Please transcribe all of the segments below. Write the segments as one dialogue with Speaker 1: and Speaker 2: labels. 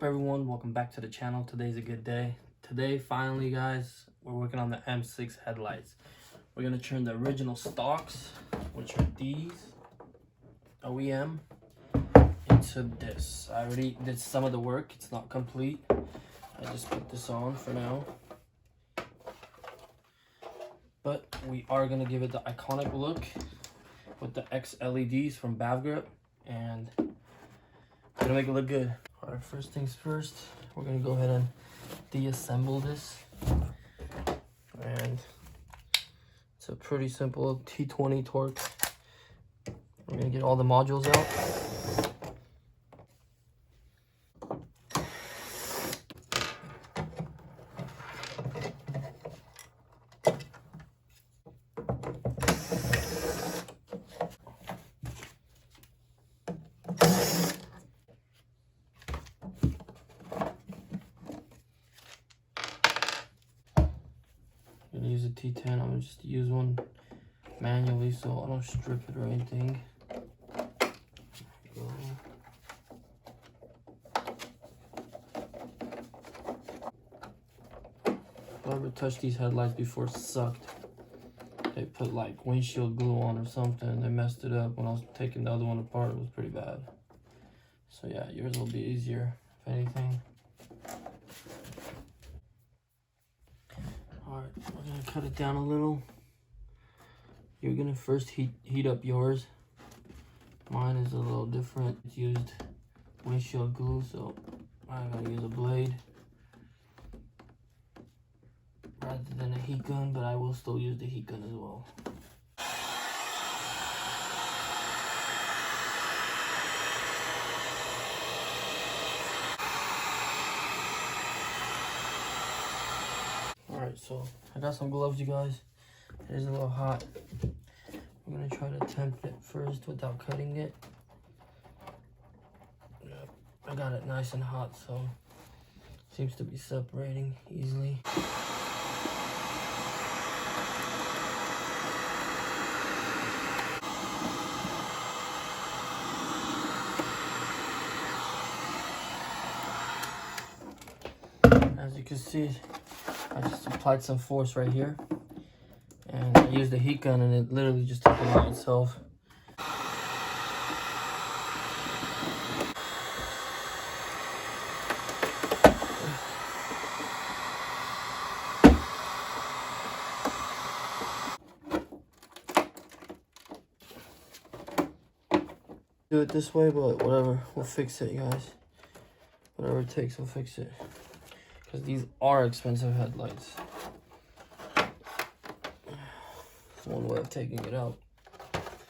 Speaker 1: everyone? Welcome back to the channel. Today's a good day. Today, finally guys, we're working on the M6 headlights. We're gonna turn the original stocks, which are these OEM, into this. I already did some of the work. It's not complete. I just put this on for now. But we are gonna give it the iconic look with the X LEDs from Bavgruppe, and gonna make it look good. All right, first things first, we're gonna go ahead and deassemble this. And it's a pretty simple T20 torque. We're gonna get all the modules out. Use a T10. I'm gonna just use one manually so I don't strip it or anything. Whoever touched these headlights before sucked. They put like windshield glue on or something. They messed it up. When I was taking the other one apart, it was pretty bad. So yeah, yours will be easier if anything. Alright, we're gonna cut it down a little. You're gonna first heat up yours. Mine is a little different. It's used windshield glue, so I'm gonna use a blade rather than a heat gun, but I will still use the heat gun as well. Alright, so I got some gloves, you guys. It is a little hot. I'm gonna try to tempt it first without cutting it. I got it nice and hot, so it seems to be separating easily. As you can see, I just applied some force right here, and I used the heat gun, and it literally just took it by itself. Do it this way, but whatever, we'll fix it, guys. Whatever it takes, we'll fix it. Because these are expensive headlights. It's one way of taking it out.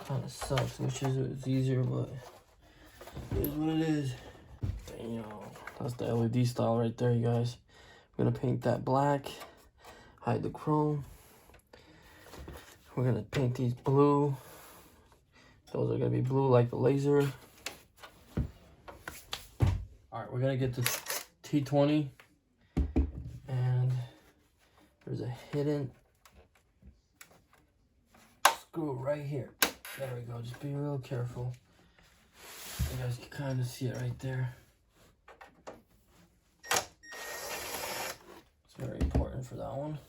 Speaker 1: Kind of sucks, which is it's easier, but it is what it is. And, you know, that's the LED style right there, you guys. We're gonna paint that black, hide the chrome. We're gonna paint these blue. Those are gonna be blue like the laser. All right, we're gonna get this T20, and there's a hidden screw right here. There we go. Just be real careful. You guys can kind of see it right there. It's very important for that one.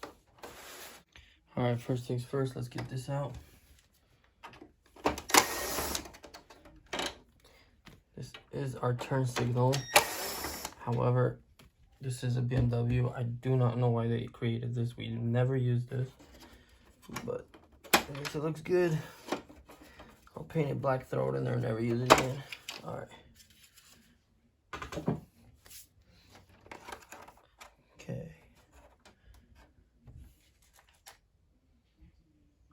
Speaker 1: All right, first things first, let's get this out. This is our turn signal. However, this is a BMW. I do not know why they created this. We never used this, but I guess it looks good. I'll paint it black, throw it in there, and never use it again. All right. Okay.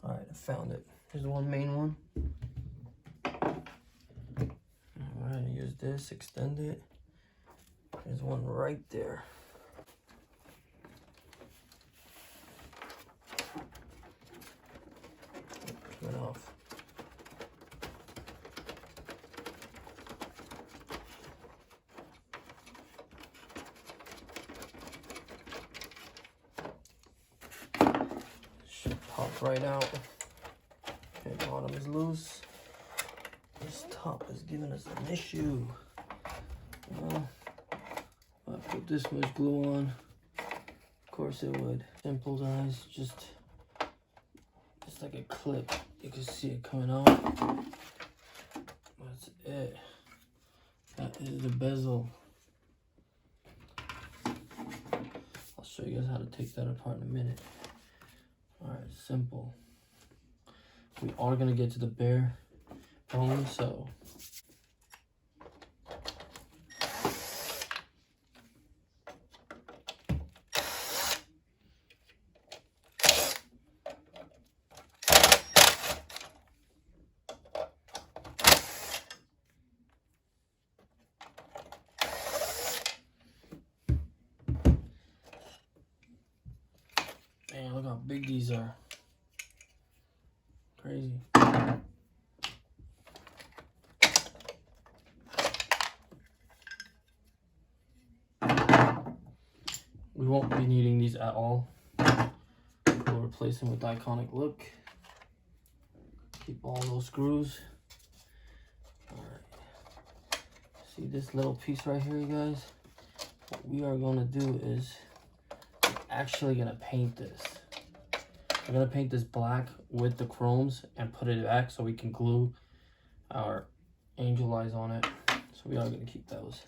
Speaker 1: All right, I found it. Here's the one main one. All right, use this, extend it. There's one right there. Turn it off. Should pop right out. Okay, bottom is loose. This top is giving us an issue. Well, put this much glue on. Of course it would. Simple guys, just like a clip. You can see it coming out. That's it. That is the bezel. I'll show you guys how to take that apart in a minute. Alright, simple. We are gonna get to the bare bone, so man, look how big these are. Crazy. We won't be needing these at all. We'll replace them with the iconic look. Keep all those screws. Alright. See this little piece right here, you guys? What we are gonna do is we're actually gonna paint this. We're gonna paint this black with the chromes and put it back so we can glue our angel eyes on it. So we are gonna keep those.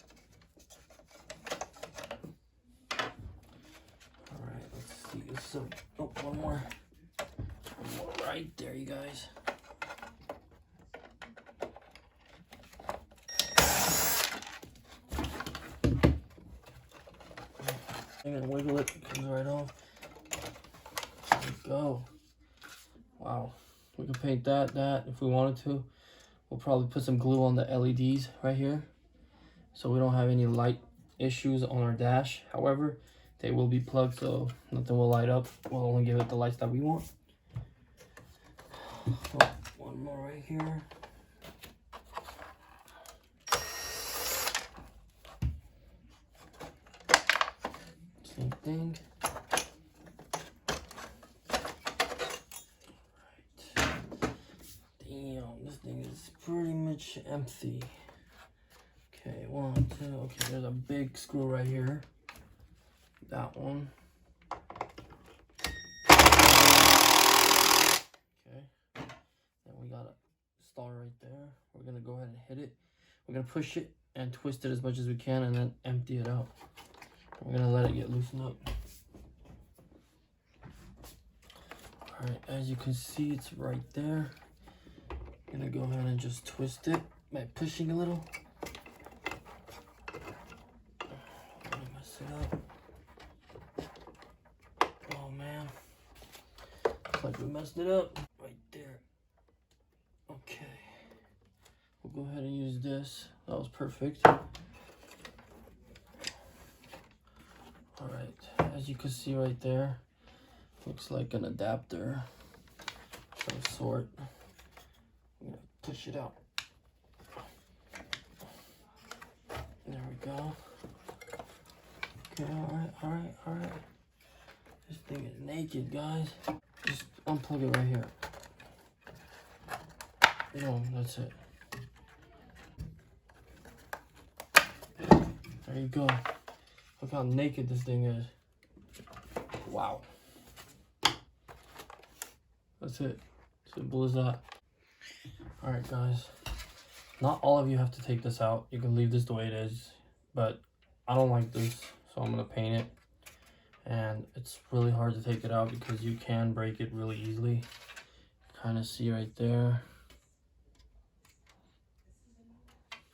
Speaker 1: Alright, let's see. So, oh, one more right there, you guys. I'm gonna wiggle it, it comes right off. There we go. Wow. We can paint that if we wanted to. We'll probably put some glue on the LEDs right here so we don't have any light issues on our dash. However, they will be plugged so nothing will light up. We'll only give it the lights that we want. Oh, one more right here. Same thing. This thing is pretty much empty. Okay, 1, 2. Okay, there's a big screw right here. That one. Okay. Then we got a star right there. We're gonna go ahead and hit it. We're gonna push it and twist it as much as we can and then empty it out. We're gonna let it get loosened up. Alright, as you can see, it's right there. I'm gonna go ahead and just twist it by pushing a little. Don't wanna mess it up. Oh man, looks like we messed it up right there. Okay, we'll go ahead and use this. That was perfect. All right, as you can see right there, looks like an adapter of some sort. I'm gonna push it out. There we go. Okay, all right. This thing is naked, guys. Just unplug it right here. Boom, that's it. There you go. Look how naked this thing is. Wow. That's it. Simple as that. Alright guys, not all of you have to take this out. You can leave this the way it is, but I don't like this, so I'm going to paint it. And it's really hard to take it out because you can break it really easily. Kind of see right there.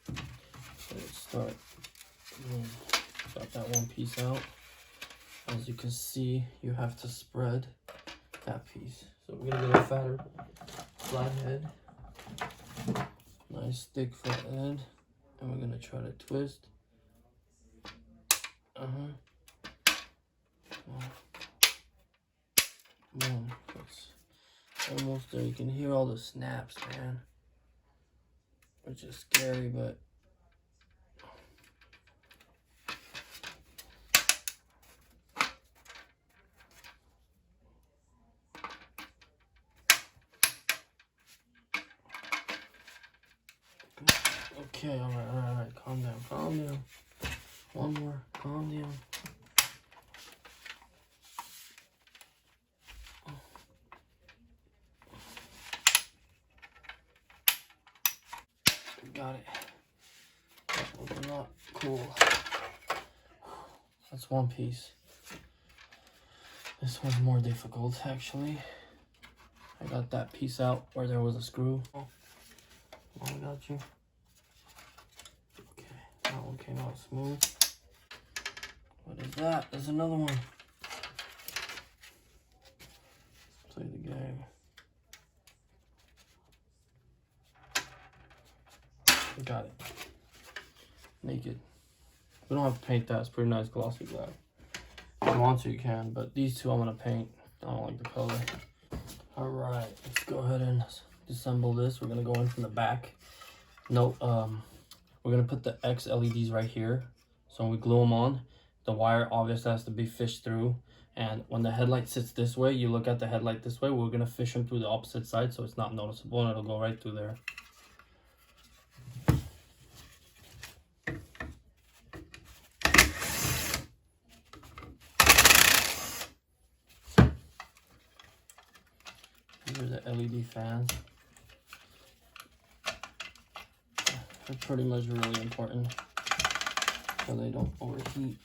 Speaker 1: So let's start. Got that one piece out. As you can see, you have to spread that piece. So we're going to get a fatter flat head. Nice thick flat end, and we're gonna try to twist. Boom. It's almost there. You can hear all the snaps, man, which is scary, but okay, all right, calm down. One more. Calm down. Got it. That was not cool. That's one piece. This one's more difficult, actually. I got that piece out where there was a screw. Oh, I got you. Okay, that one came out smooth. What is that? There's another one. Let's play the game. Got it. Naked. We don't have to paint that. It's pretty nice glossy black. If you want to, you can, but these two I'm gonna paint. I don't like the color. All right, let's go ahead and disassemble this. We're gonna go in from the back. No, we're gonna put the X LEDs right here. So when we glue them on, the wire obviously has to be fished through. And when the headlight sits this way, you look at the headlight this way. We're gonna fish them through the opposite side, so it's not noticeable, and it'll go right through there. These are the LED fans. They're pretty much really important so they don't overheat.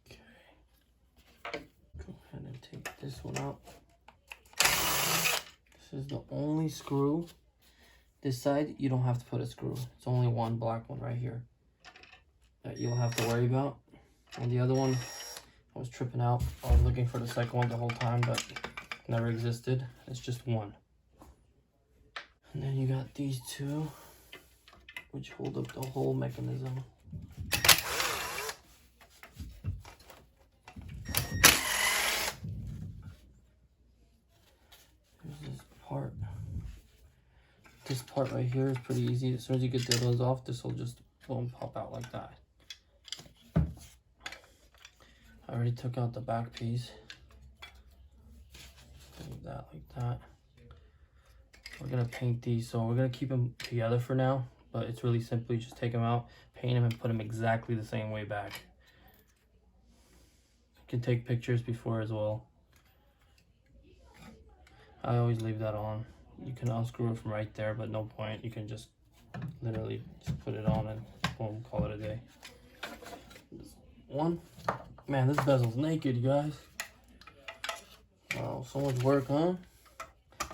Speaker 1: Okay. Go ahead and take this one out. This is the only screw. This side, you don't have to put a screw. It's only one black one right here that you'll have to worry about. And the other one, I was tripping out. I was looking for the second one the whole time, but it never existed. It's just one. And then you got these two, which hold up the whole mechanism. There's this part. This part right here is pretty easy. As soon as you get the other ones off, this will just boom, pop out like that. I already took out the back piece. Leave that like that. We're gonna paint these, so we're gonna keep them together for now, but it's really simply just take them out, paint them, and put them exactly the same way back. You can take pictures before as well. I always leave that on. You can unscrew it from right there, but no point. You can just literally just put it on and boom, call it a day. This one. Man, this bezel's naked, you guys. Wow, so much work, huh?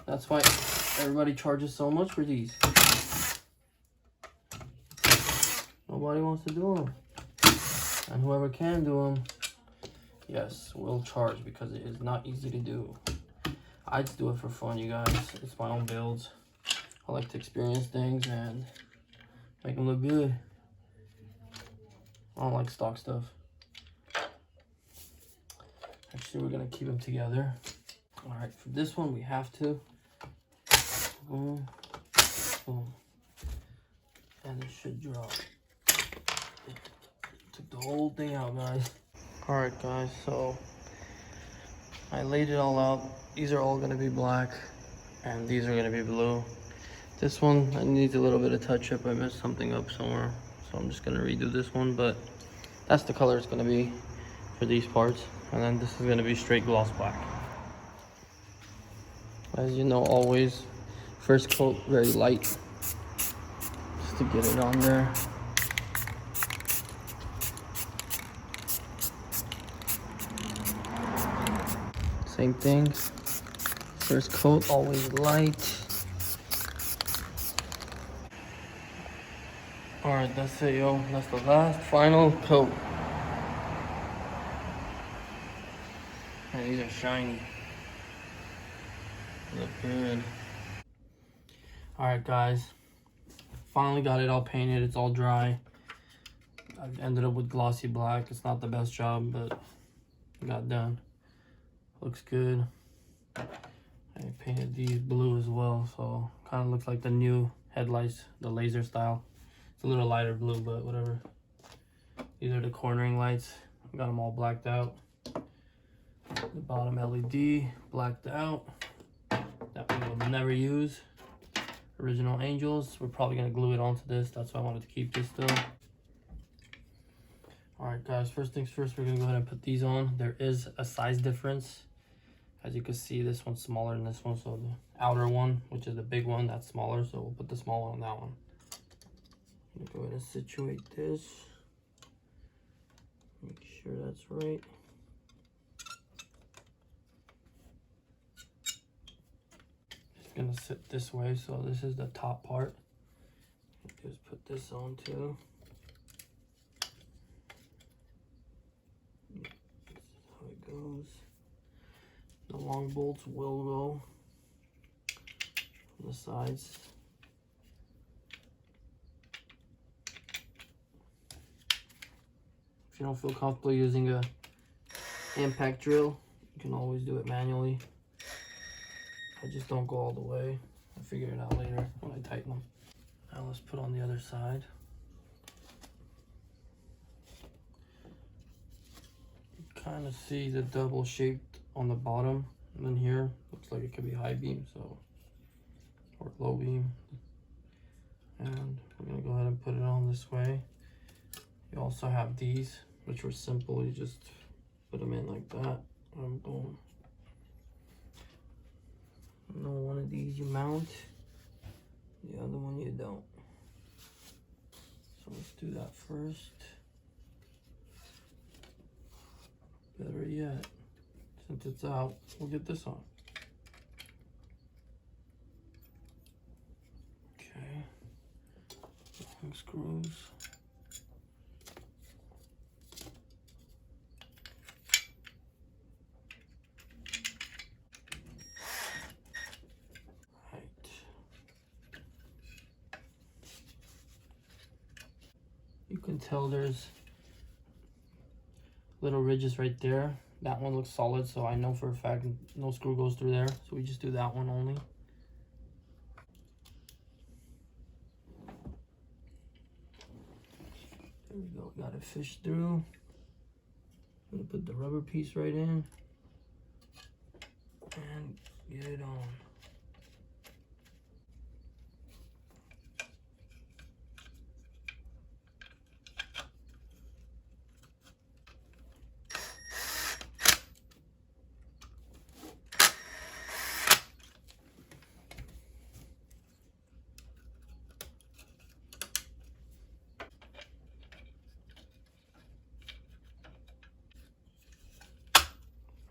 Speaker 1: That's why everybody charges so much for these. Nobody wants to do them. And whoever can do them, yes, will charge because it is not easy to do. I just do it for fun, you guys. It's my own builds. I like to experience things and make them look good. I don't like stock stuff. Actually, we're gonna keep them together. All right, for this one, we have to. Boom, boom. And it should drop. Took the whole thing out, guys. All right, guys, so I laid it all out. These are all gonna be black, and these are gonna be blue. This one, I need a little bit of touch up. I messed something up somewhere, so I'm just gonna redo this one, but that's the color it's gonna be for these parts. And then this is gonna be straight gloss black. As you know, always, first coat very light, just to get it on there. Same thing, first coat always light. All right, that's it, yo. That's the last final coat. Man, these are shiny. Look good. All right, guys. Finally got it all painted. It's all dry. I ended up with glossy black. It's not the best job, but it got done. Looks good. I painted these blue as well, so kind of looks like the new headlights, the laser style. It's a little lighter blue, but whatever. These are the cornering lights. I got them all blacked out. The bottom LED blacked out. That we will never use. Original Angels. We're probably gonna glue it onto this. That's why I wanted to keep this still. Alright guys, first things first, we're gonna go ahead and put these on. There is a size difference. As you can see, this one's smaller than this one, so the outer one, which is the big one, that's smaller, so we'll put the small one on that one. I'm gonna go ahead and situate this. Make sure that's right. It's gonna sit this way, so this is the top part. Just put this on too. This is how it goes. The long bolts will go on the sides. If you don't feel comfortable using a impact drill, you can always do it manually. I just don't go all the way. I'll figure it out later when I tighten them. Now let's put on the other side. You kind of see the double shaped on the bottom, and then here looks like it could be high beam, so, or low beam. And we're gonna go ahead and put it on this way. You also have these, which are simple. You just put them in like that, and boom. No, one of these you mount, the other one you don't. So let's do that first. Better yet, since it's out, we'll get this on. Okay, long screws. Right. You can tell there's little ridges right there. That one looks solid, so I know for a fact no screw goes through there, so we just do that one only. There we go, got it fished through. I'm gonna put the rubber piece right in and get it on.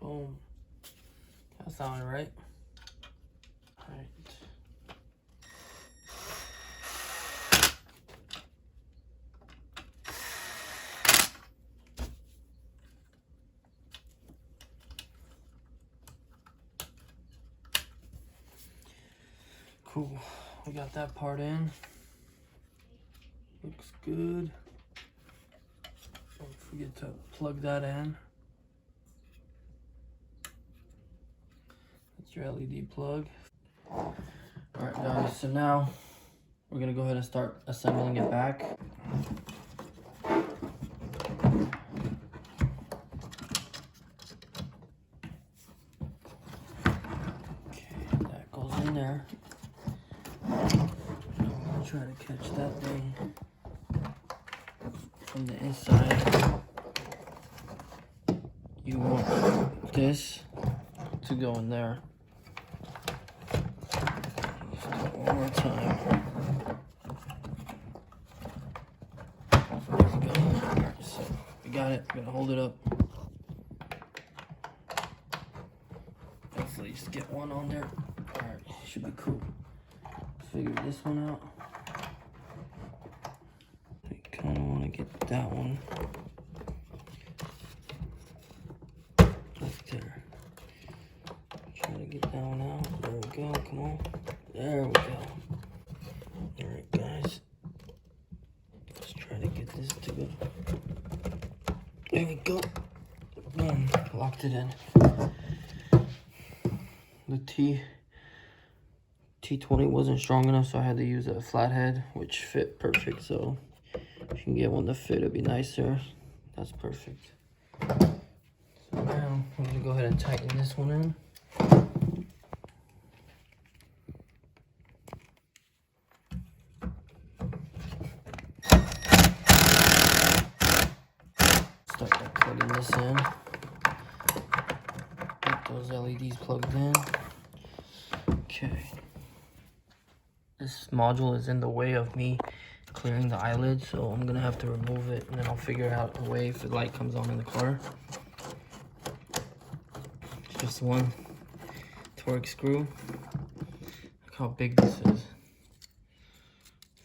Speaker 1: Boom. That sounded right. Alright. Cool. We got that part in. Looks good. Don't forget to plug that in. Your LED plug. Alright guys, so now we're gonna go ahead and start assembling it back. Okay, that goes in there. I'm gonna try to catch that thing from the inside. You want this to go in there. One more time. There we go. Alright, so we got it. We're gonna hold it up. Hopefully just get one on there. Alright, should be cool. Let's figure this one out. I kinda wanna get that one right there. Trying to get that one out. There we go, come on. There we go. Alright guys. Let's try to get this to go. There we go. Boom. Locked it in. The T20 wasn't strong enough, so I had to use a flathead, which fit perfect. So if you can get one to fit, it'd be nicer. That's perfect. So Now I'm gonna go ahead and tighten this one in. Start by plugging this in. Get those LEDs plugged in. Okay. This module is in the way of me clearing the eyelid, so I'm gonna have to remove it, and then I'll figure out a way if the light comes on in the car. It's just one torque screw. Look how big this is.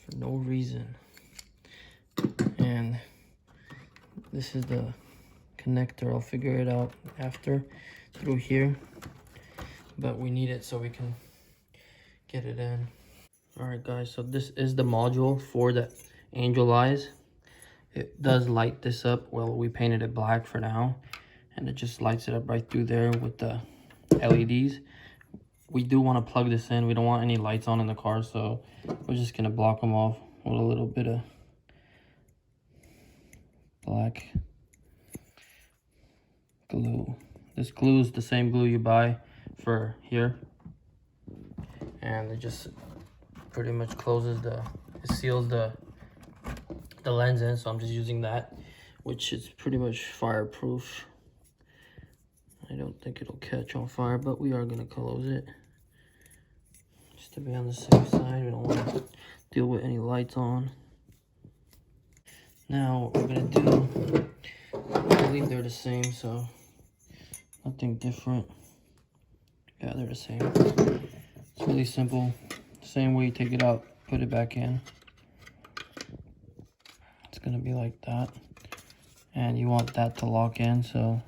Speaker 1: For no reason. And this is the connector. I'll figure it out after through here, but we need it so we can get it in. All right guys, so this is the module for the angel eyes. It does light this up. Well, we painted it black for now, and it just lights it up right through there with the LEDs. We do want to plug this in. We don't want any lights on in the car, so we're just gonna block them off with a little bit of black glue. This glue is the same glue you buy for here, and it just pretty much closes it seals the lens in. So I'm just using that, which is pretty much fireproof. I don't think it'll catch on fire, but we are gonna close it just to be on the safe side. We don't want to deal with any lights on. Now what we're gonna do, I believe they're the same, so nothing different. Yeah, they're the same. It's really simple. Same way you take it out, put it back in. It's gonna be like that. And you want that to lock in, so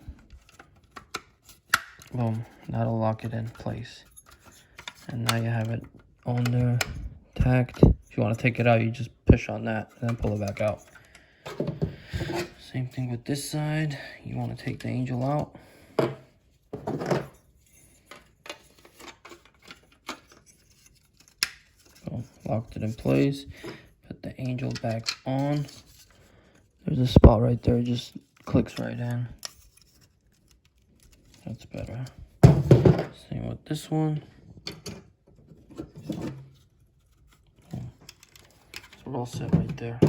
Speaker 1: boom, that'll lock it in place. And now you have it on there, tacked. If you want to take it out, you just push on that and then pull it back out. Same thing with this side. You want to take the angel out. Boom, locked it in place. Put the angel back on. There's a spot right there, it just clicks right in. That's better. Same with this one. So we're all set right there.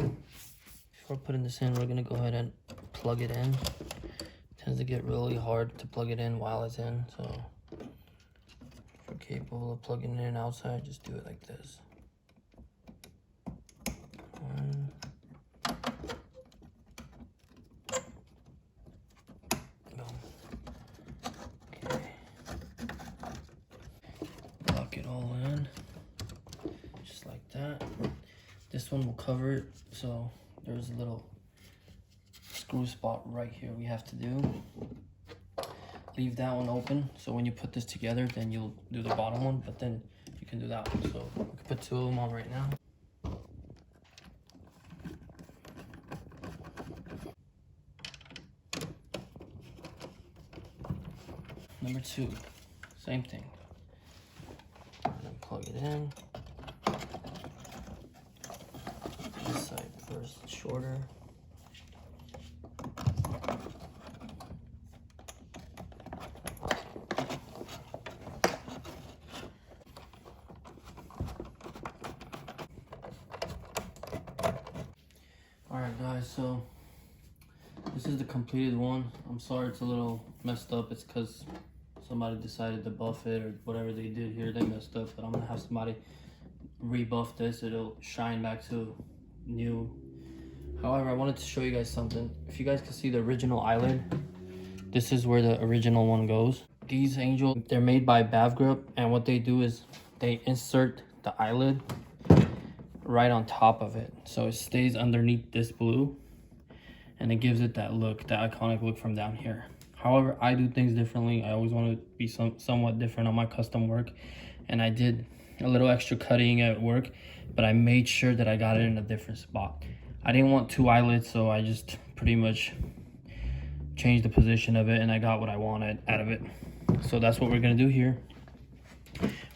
Speaker 1: Before putting this in, we're gonna go ahead and plug it in. It tends to get really hard to plug it in while it's in, so if we're capable of plugging it in outside, just do it like this. One. Boom. Okay. Lock it all in, just like that. This one will cover it, so there's a little screw spot right here we have to do. Leave that one open, so when you put this together, then you'll do the bottom one, but then you can do that one. So we can put two of them on right now. Number two, same thing. And then plug it in. This side first, shorter. Alright guys, so this is the completed one. I'm sorry it's a little messed up. It's because somebody decided to buff it or whatever they did here. They messed up, but I'm gonna have somebody rebuff this. It'll shine back to new. However, I wanted to show you guys something. If you guys can see the original eyelid, this is where the original one goes. These angels, they're made by Bavgruppe, and what they do is they insert the eyelid right on top of it, so it stays underneath this blue, and it gives it that look, that iconic look from down here. However, I do things differently. I always want to be somewhat different on my custom work, and I did a little extra cutting at work, but I made sure that I got it in a different spot. I didn't want two eyelids, so I just pretty much changed the position of it, and I got what I wanted out of it. So that's what we're gonna do here.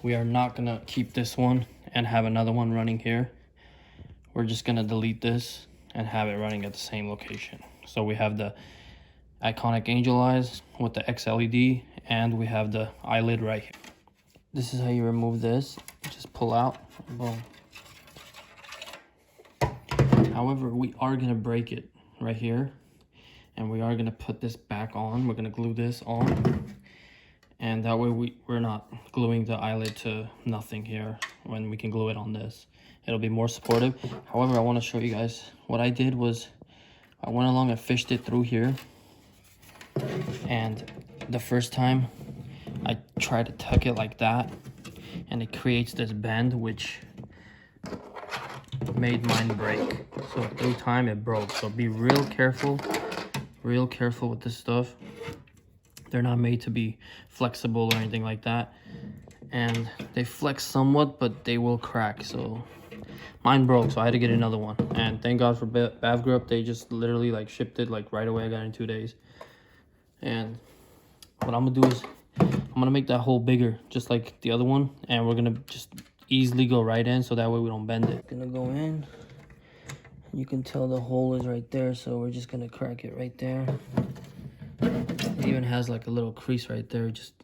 Speaker 1: We are not gonna keep this one and have another one running here. We're just gonna delete this and have it running at the same location. So we have the iconic angel eyes with the XLED, and we have the eyelid right here. This is how you remove this. Just pull out, boom. However, we are gonna break it right here, and we are gonna put this back on. We're gonna glue this on, and that way we're not gluing the eyelid to nothing here when we can glue it on this. It'll be more supportive. However, I want to show you guys what I did was I went along and fished it through here, and the first time I tried to tuck it like that, and it creates this bend which made mine break. So through time it broke. So be real careful with this stuff. They're not made to be flexible or anything like that, and they flex somewhat, but they will crack. So mine broke, so I had to get another one, and thank God for Bavgruppe. They just literally like shipped it like right away. I got it in 2 days. And what I'm gonna do is I'm gonna make that hole bigger just like the other one, and we're gonna just easily go right in so that way we don't bend it. Gonna go in. You can tell the hole is right there, so we're just gonna crack it right there. It even has like a little crease right there. Just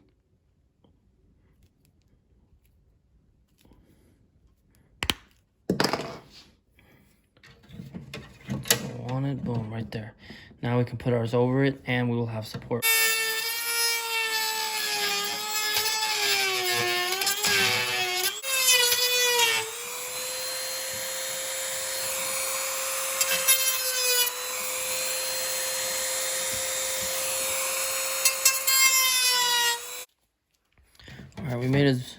Speaker 1: on it, boom, right there. Now we can put ours over it, and we will have support. All right, we made as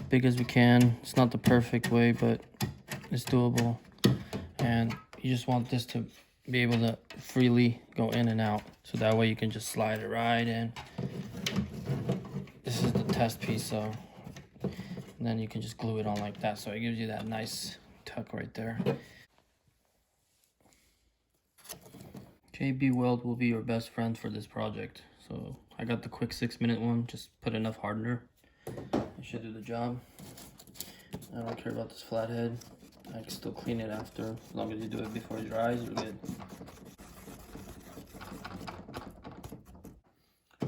Speaker 1: big as we can. It's not the perfect way, but it's doable. And you just want this to be able to freely go in and out, so that way you can just slide it right in. This is the test piece, so and then you can just glue it on like that, so it gives you that nice tuck right there. JB Weld will be your best friend for this project. So I got the quick 6-minute one. Just put enough hardener. It should do the job. I don't care about this flathead. I can still clean it after. As long as you do it before it dries, you're good.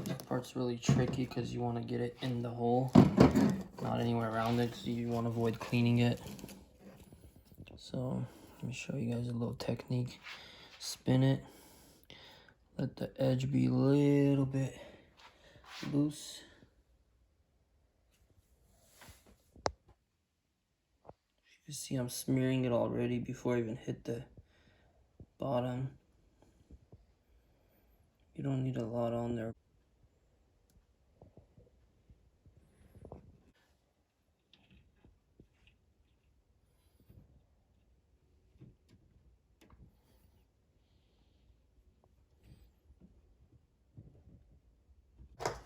Speaker 1: This part's really tricky because you want to get it in the hole, not anywhere around it, so you want to avoid cleaning it. So let me show you guys a little technique. Spin it. Let the edge be a little bit loose. You see I'm smearing it already before I even hit the bottom. You don't need a lot on there.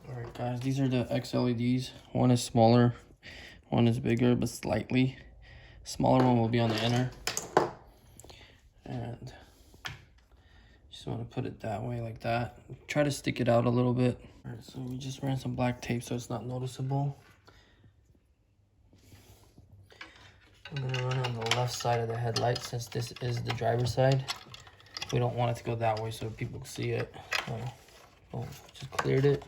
Speaker 1: Alright guys, these are the XLEDs. One is smaller, one is bigger, but slightly. Smaller one will be on the inner. And just want to put it that way, like that. Try to stick it out a little bit. Alright, so we just ran some black tape so it's not noticeable. I'm going to run on the left side of the headlight since this is the driver's side. We don't want it to go that way so people can see it. So, boom, just cleared it.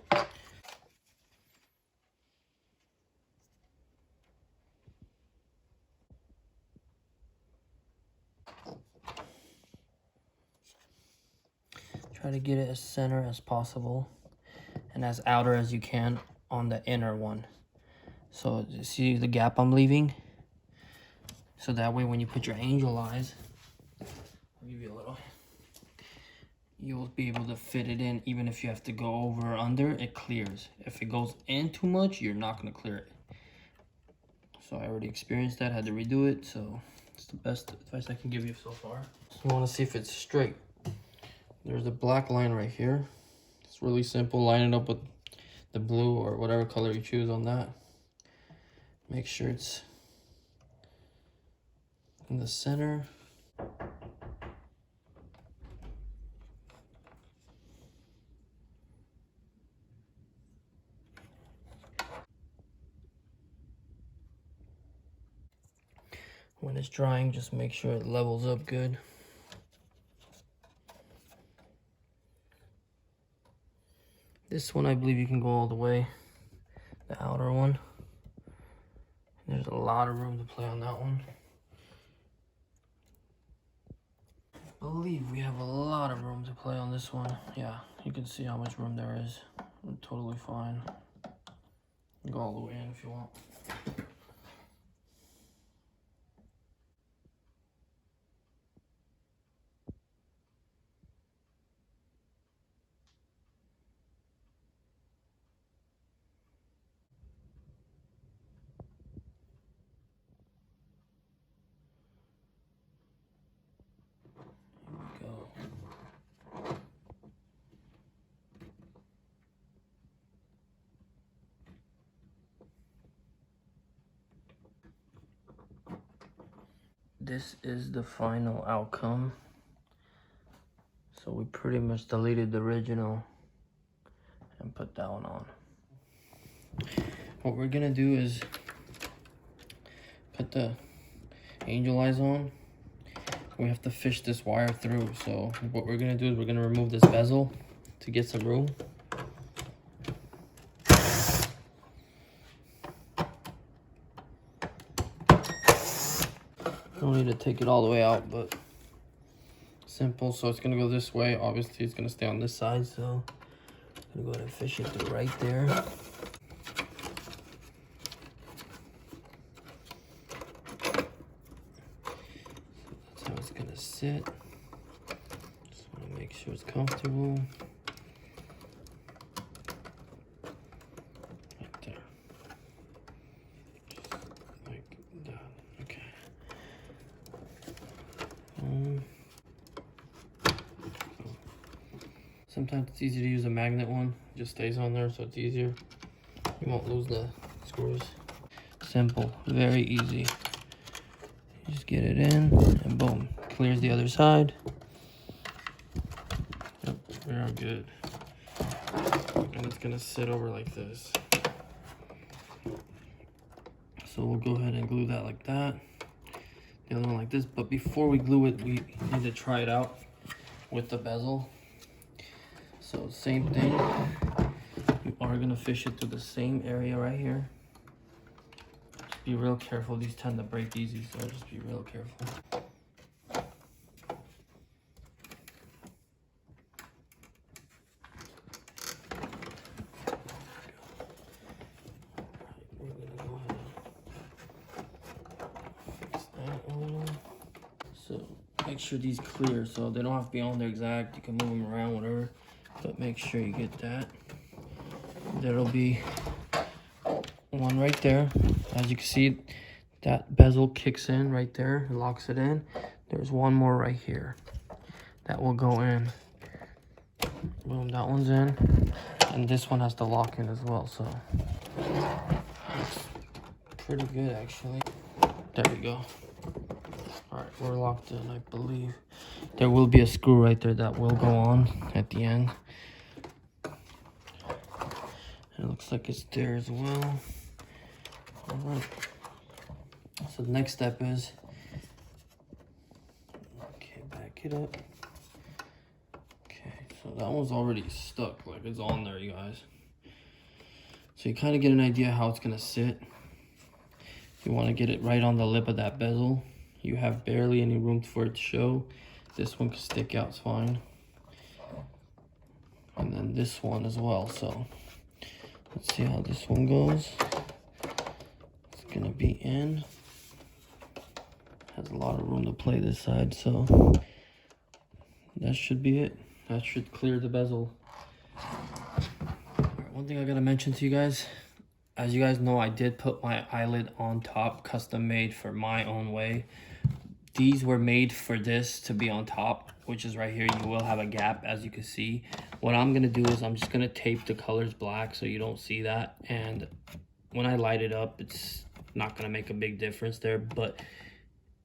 Speaker 1: Try to get it as center as possible and as outer as you can on the inner one. So you see the gap I'm leaving? So that way when you put your angel eyes, I'll give you a little, you'll be able to fit it in. Even if you have to go over or under, it clears. If it goes in too much, you're not going to clear it. So I already experienced that, had to redo it, so it's the best advice I can give you so far. You want to see if it's straight. There's a black line right here. It's really simple. Line it up with the blue or whatever color you choose on that. Make sure it's in the center. When it's drying, just make sure it levels up good. This one, I believe you can go all the way, the outer one. There's a lot of room to play on that one. I believe we have a lot of room to play on this one. Yeah, you can see how much room there is. Totally fine. Go all the way in if you want. Here we go. This is the final outcome. So we pretty much deleted the original and put that one on. What we're gonna do is put the angel eyes on. We have to fish this wire through. So what we're gonna do is we're gonna remove this bezel to get some room. Don't need to take it all the way out, but simple. So it's gonna go this way. Obviously it's gonna stay on this side, so I'm gonna go ahead and fish it through right there. That's how it's gonna sit. Just wanna make sure it's comfortable. Right there. Just like that. Okay. Sometimes it's easier to use a magnet one. It just stays on there, so it's easier. You won't lose the screws. Simple, very easy. You just get it in, and boom, clears the other side. Yep, we are good. And it's gonna sit over like this. So we'll go ahead and glue that like that. The other one like this, but before we glue it, we need to try it out with the bezel. So same thing, you are gonna fish it through the same area right here. Just be real careful, these tend to break easy, so just be real careful. We're gonna go ahead and fix that one. So make sure these clear, so they don't have to be on there exact, you can move them around, whatever. But make sure you get that. There'll be one right there. As you can see, that bezel kicks in right there, locks it in. There's one more right here that will go in. Boom, that one's in. And this one has to lock in as well, so it's pretty good actually. There we go. All right, we're locked in, I believe. There will be a screw right there that will go on at the end. It looks like it's there as well. All right. So the next step is, okay, back it up. Okay, so that one's already stuck, like it's on there, you guys. So you kind of get an idea how it's gonna sit. You want to get it right on the lip of that bezel. You have barely any room for it to show. This one can stick out, it's fine. And then this one as well, so let's see how this one goes. It's gonna be in. Has a lot of room to play this side, so that should be it. That should clear the bezel. Alright, one thing I gotta mention to you guys. As you guys know, I did put my eyelid on top, custom made for my own way. These were made for this to be on top, which is right here. You will have a gap, as you can see. What I'm gonna do is I'm just gonna tape the colors black so you don't see that. And when I light it up, it's not gonna make a big difference there. But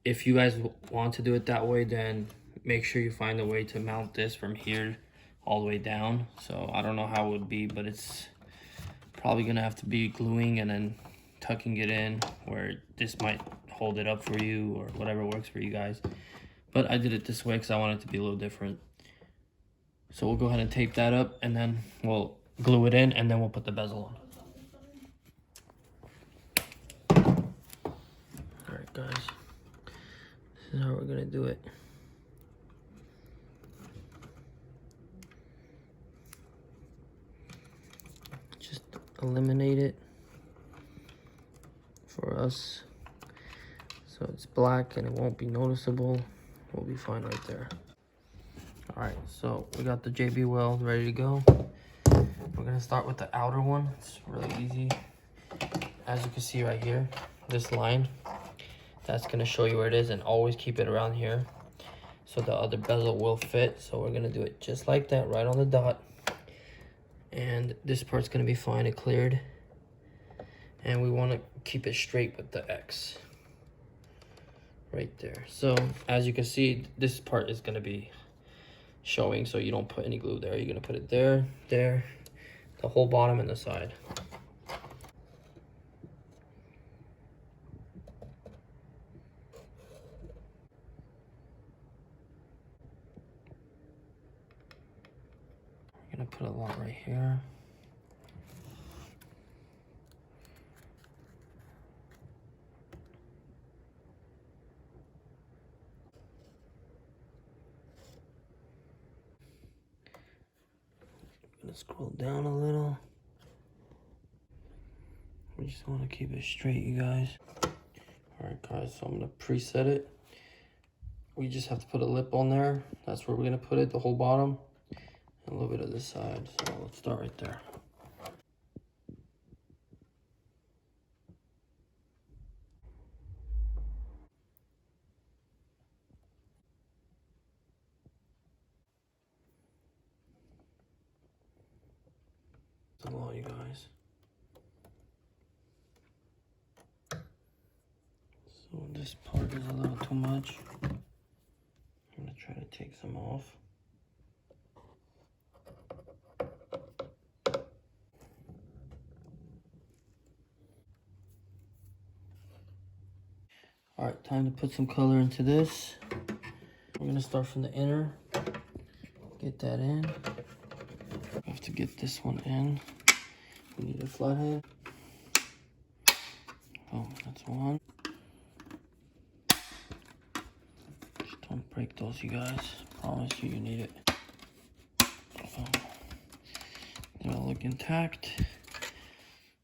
Speaker 1: if you guys want to do it that way, then make sure you find a way to mount this from here all the way down. So I don't know how it would be, but it's probably gonna have to be gluing and then tucking it in, where this might hold it up for you or whatever works for you guys. But I did it this way because I want it to be a little different. So we'll go ahead and tape that up, and then we'll glue it in, and then we'll put the bezel on. All right, guys, this is how we're gonna do it. Just eliminate it for us, so it's black and it won't be noticeable. We'll be fine right there. All right, so we got the JB weld ready to go. We're gonna start with the outer one. It's really easy. As you can see right here, this line, that's gonna show you where it is, and always keep it around here so the other bezel will fit. So we're gonna do it just like that, right on the dot. And this part's gonna be fine, it cleared. And we wanna keep it straight with the X right there. So as you can see, this part is gonna be showing, so you don't put any glue there. You're gonna put it there, there, the whole bottom and the side. I'm gonna put a lot right here. I'm gonna scroll down a little. We just want to keep it straight, you guys. All right, guys, so I'm gonna preset it. We just have to put a lip on there. That's where we're gonna put it, the whole bottom, and a little bit of this side. So let's start right there. That's a lot, you guys. So this part is a little too much. I'm gonna try to take some off. All right, time to put some color into this. We're gonna start from the inner. Get that in. We have to get this one in. We need a flathead. Oh, that's one. Just don't break those, you guys. Promise you, you need it. Oh. They all look intact.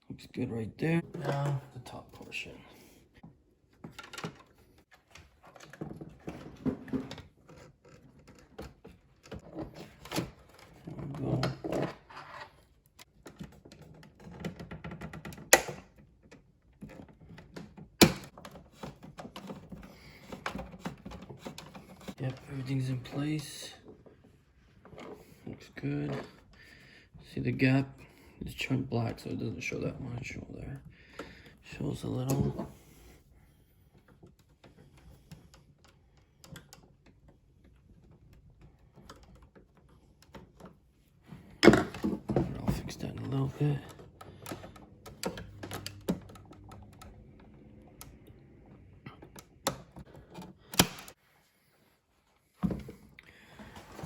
Speaker 1: Looks good right there. Now, the top portion. Yep, everything's in place. Looks good. See the gap? It's turned black, so it doesn't show that much. Show there. Shows a little. I'll fix that in a little bit.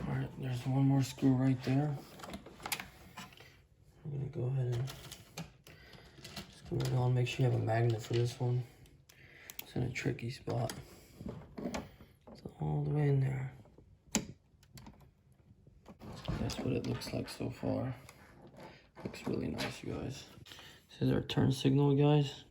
Speaker 1: Alright, there's one more screw right there. I'm gonna go ahead and screw it on. Make sure you have a magnet for this one. It's in a tricky spot. It's all the way in there. That's what it looks like so far. Looks really nice, you guys. This is our turn signal, guys.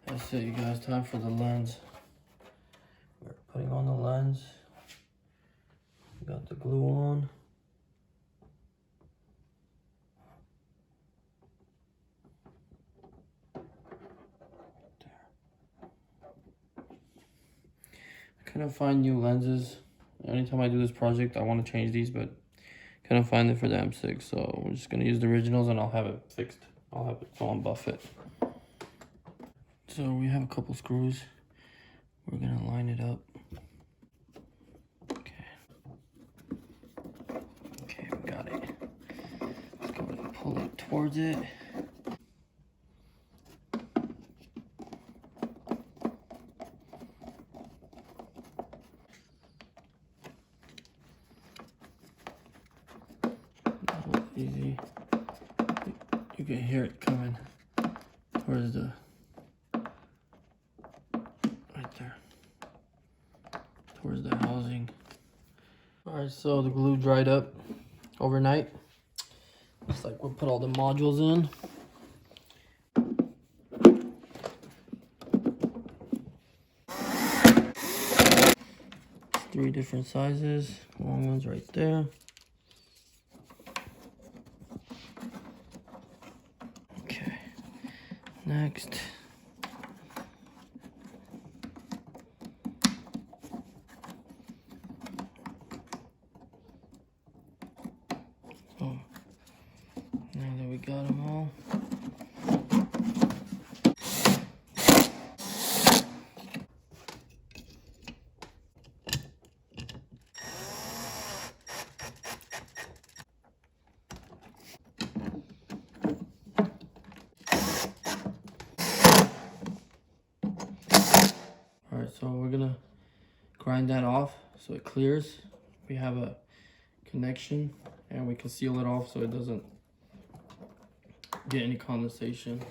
Speaker 1: That's it, you guys. Time for the lens. We're putting on the lens. We got the glue on. I couldn't find new lenses. Anytime I do this project, I want to change these, but couldn't find it for the M6. So we're just gonna use the originals, and I'll have it fixed. I'll have it on buff it. So we have a couple screws. We're gonna line it up. Okay. Okay, we got it. Let's go ahead and pull it towards it. Easy. You can hear it coming towards the right there, towards the housing. All right, so the glue dried up overnight. Looks like we'll put all the modules in. 3 different sizes. Long ones right there. Okay. Next. Oh. Now that we got them all. Alright, so we're gonna grind that off so it clears. We have a connection and we can seal it off so it doesn't get any condensation.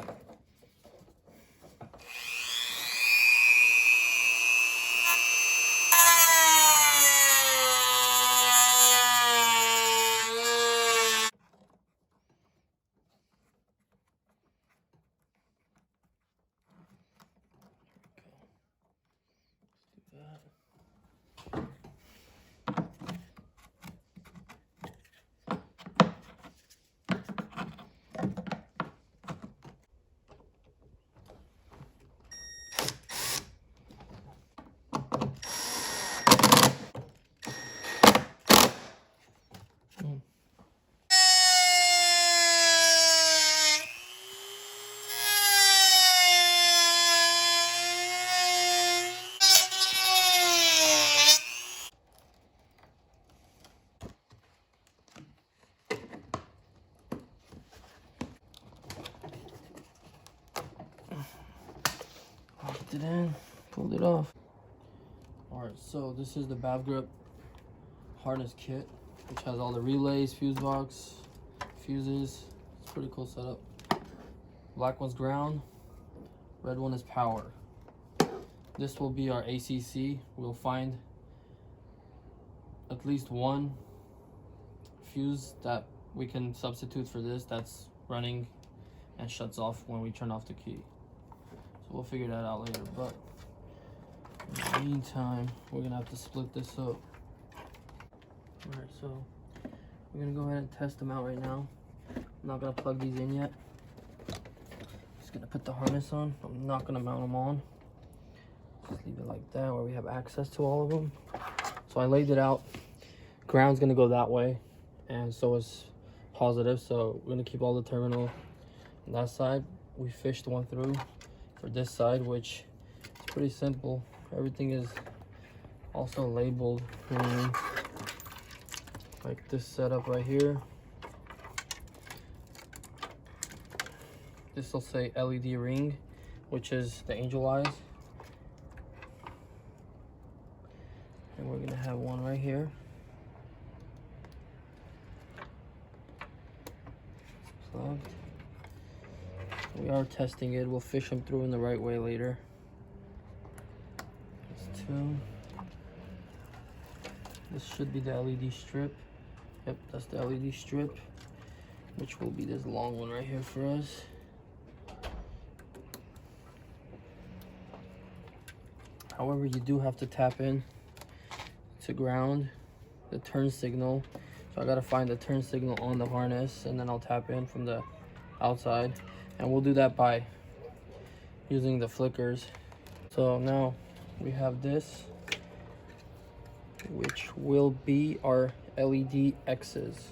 Speaker 1: Locked it in, pulled it off. Alright, so this is the Bavgruppe harness kit, which has all the relays, fuse box, fuses. It's a pretty cool setup. Black one's ground, red one is power. This will be our ACC. We'll find at least one fuse that we can substitute for this that's running and shuts off when we turn off the key. So we'll figure that out later, but in the meantime, we're gonna have to split this up. Alright, so we're gonna go ahead and test them out right now. I'm not gonna plug these in yet. Just gonna put the harness on. I'm not gonna mount them on. Just leave it like that where we have access to all of them. So I laid it out. Ground's gonna go that way, and so is positive. So we're gonna keep all the terminal on that side. We fished one through for this side, which is pretty simple. Everything is also labeled, like this setup right here. This will say LED ring, which is the angel eyes. And we're gonna have one right here. It's plugged. We are testing it. We'll fish them through in the right way later. That's 2. This should be the LED strip. Yep, that's the LED strip, which will be this long one right here for us. However, you do have to tap in to ground the turn signal. So I gotta find the turn signal on the harness, and then I'll tap in from the outside. And we'll do that by using the flickers. So now we have this, which will be our LED X's.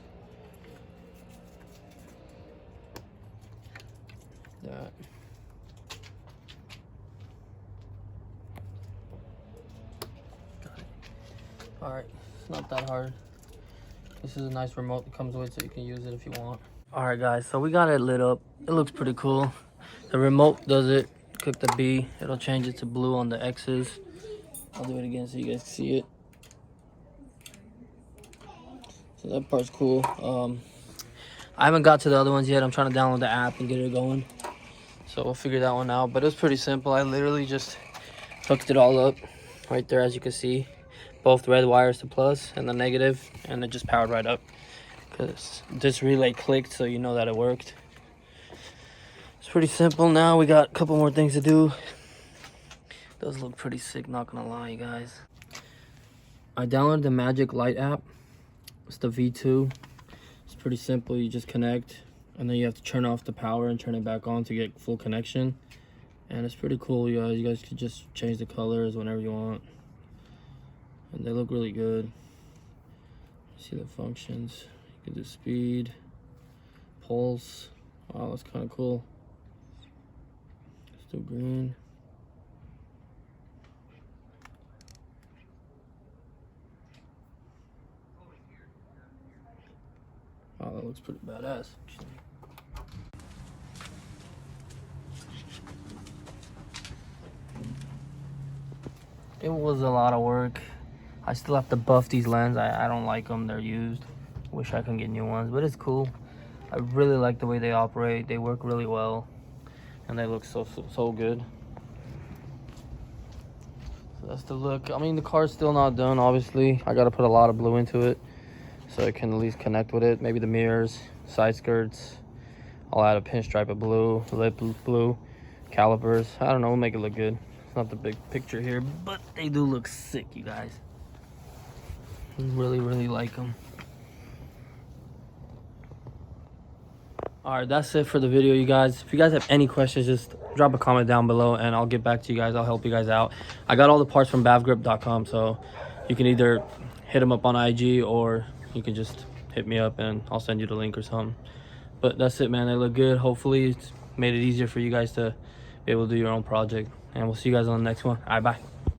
Speaker 1: That. All right, it's not that hard. This is a nice remote that comes with, so you can use it if you want. All right, guys, so we got it lit up. It looks pretty cool. The remote does it. Click the B, it'll change it to blue on the X's. I'll do it again so you guys can see it. So that part's cool. I haven't got to the other ones yet. I'm trying to download the app and get it going. So we'll figure that one out. But it was pretty simple. I literally just hooked it all up right there, as you can see. Both red wires to plus and the negative, and it just powered right up. Because this relay clicked, so you know that it worked. It's pretty simple. Now we got a couple more things to do. It does look pretty sick, not gonna lie, you guys. I downloaded the Magic Light app. It's the V2. It's pretty simple. You just connect, and then you have to turn off the power and turn it back on to get full connection. And it's pretty cool, you guys. You guys could just change the colors whenever you want. And they look really good. See the functions. You can do speed, pulse. Wow, that's kind of cool. Let's do green. Oh, that looks pretty badass. It was a lot of work. I still have to buff these lenses. I don't like them. They're used. Wish I could get new ones, but it's cool. I really like the way they operate. They work really well, and they look so good. So that's the look. I mean, the car's still not done, obviously. I got to put a lot of blue into it so it can at least connect with it. Maybe the mirrors, side skirts. I'll add a pinstripe of blue, lip blue, calipers. I don't know, we'll make it look good. It's not the big picture here, but they do look sick, you guys. Really, really like them. All right, that's it for the video, you guys. If you guys have any questions, just drop a comment down below and I'll get back to you guys. I'll help you guys out. I got all the parts from bavgruppe.com, so you can either hit them up on IG or you can just hit me up and I'll send you the link or something. But that's it, man. They look good. Hopefully it's made it easier for you guys to be able to do your own project. And we'll see you guys on the next one. All right, bye.